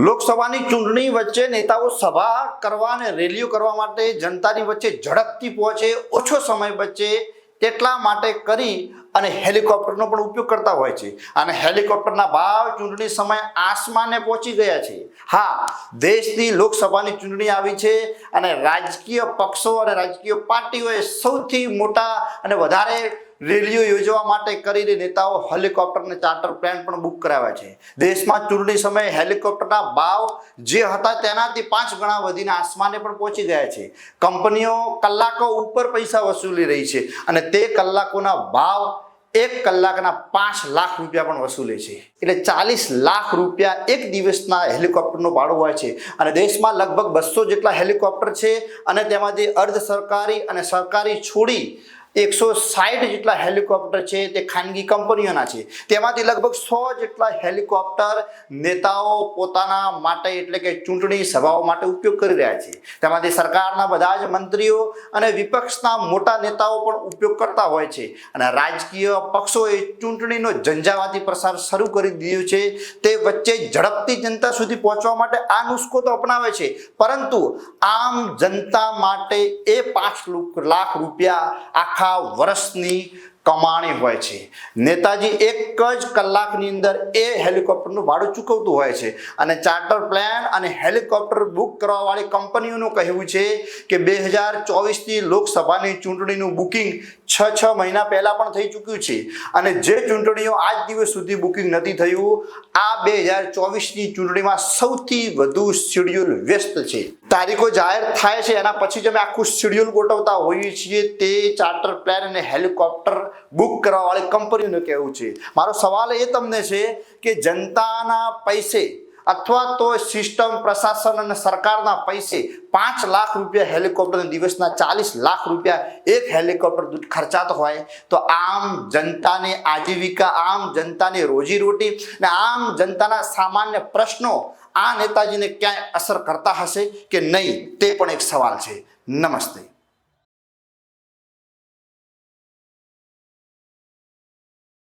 લોકસભાની ચૂંટણી વચ્ચે નેતાઓ સભા કરવા અને રેલીઓ કરવા માટે જનતાની વચ્ચે ઝડપથી પહોંચે, ઓછો સમય બચે તેટલા માટે કરી અને હેલિકોપ્ટરનો પણ ઉપયોગ કરતા હોય છે. અને હેલિકોપ્ટરના ભાવ ચૂંટણી સમયે આસમાને પહોંચી ગયા છે. હા, દેશની લોકસભાની ચૂંટણી આવી છે અને રાજકીય પક્ષો અને રાજકીય પાર્ટીઓએ સૌથી મોટા અને વધારે રેલીઓ યોજવા માટે કરીને નેતાઓ હેલિકોપ્ટર અને ચાર્ટર પ્લેન પણ બુક કરાવ્યા છે. દેશમાં ચૂંટણી સમયે હેલિકોપ્ટરના ભાવ જે હતા તેનાથી 5 ગણા વધીને આસમાને પણ પહોંચી ગયા છે. કંપનીઓ કલાકો ઉપર પૈસા વસૂલી રહી છે અને તે કલાકોના ભાવ 1 કલાકના 5 લાખ રૂપિયા પણ વસૂલે છે. એટલે 40 લાખ રૂપિયા એક દિવસના હેલિકોપ્ટરનું ભાડું હોય છે. અને દેશમાં લગભગ 200 જેટલા હેલિકોપ્ટર છે અને તેમાંથી અર્ધ સરકારી અને સરકારી છોડી 160 જેટલા હેલિકોપ્ટર છે તે ખાનગી કંપનીઓના છે. તેમાંથી લગભગ 100 જેટલા હેલિકોપ્ટર નેતાઓ પોતાના માટે એટલે કે ચૂંટણી સભાઓ માટે ઉપયોગ કરી રહ્યા છે. તેમાંથી સરકારના બધા જ મંત્રીઓ અને વિપક્ષના મોટા નેતાઓ પણ ઉપયોગ કરતા હોય છે. અને રાજકીય પક્ષોએ ચૂંટણીનો ઝંઝાવાતી પ્રસાર શરૂ કરી દીધો છે. તે વચ્ચે ઝડપથી જનતા સુધી પહોંચવા માટે આ નુસ્ખો તો અપનાવે છે, પરંતુ આમ જનતા માટે એ 5 લાખ રૂપિયા આખા વર્ષની કમાણી હોય છે. નેતાજી એક જ કલાકની અંદર એ હેલિકોપ્ટરનું ભાડું ચૂકવતું હોય છે. અને ચાર્ટર પ્લેન અને હેલિકોપ્ટર બુક કરવાવાળી કંપનીઓનું કહેવું છે કે 2024ની લોકસભાની ચૂંટણીનું બુકિંગ 6 મહિના પહેલા પણ થઈ ચૂક્યું છે. અને જે ચૂંટણીઓ આજ દિવસ સુધી બુકિંગ નથી થયું, આ 2024ની ચૂંટણીમાં સૌથી વધુ શેડ્યુલ વ્યસ્ત છે. તારીખો જાહેર થાય છે એના પછી જ અમે આખું શેડ્યુલ ગોઠવતા હોઈએ છીએ. તે ચાર્ટર પ્લેન અને હેલિકોપ્ટર બુક કરવાવાળી કંપનીઓનું કહેવું છે. મારો સવાલ એ તમને છે કે જનતાના પૈસે અથવા તો સિસ્ટમ, પ્રશાસન અને સરકારના પૈસે 5 લાખ રૂપિયા હેલિકોપ્ટર દિવસના 40 લાખ રૂપિયા એક હેલિકોપ્ટર ખર્ચાતો હોય તો આમ જનતાની આજીવિકા, આમ જનતાની રોજીરોટી અને આમ જનતાના સામાન્ય પ્રશ્નો આ નેતાજીને ક્યાંય અસર કરતા હશે કે નહીં, તે પણ એક સવાલ છે. નમસ્તે.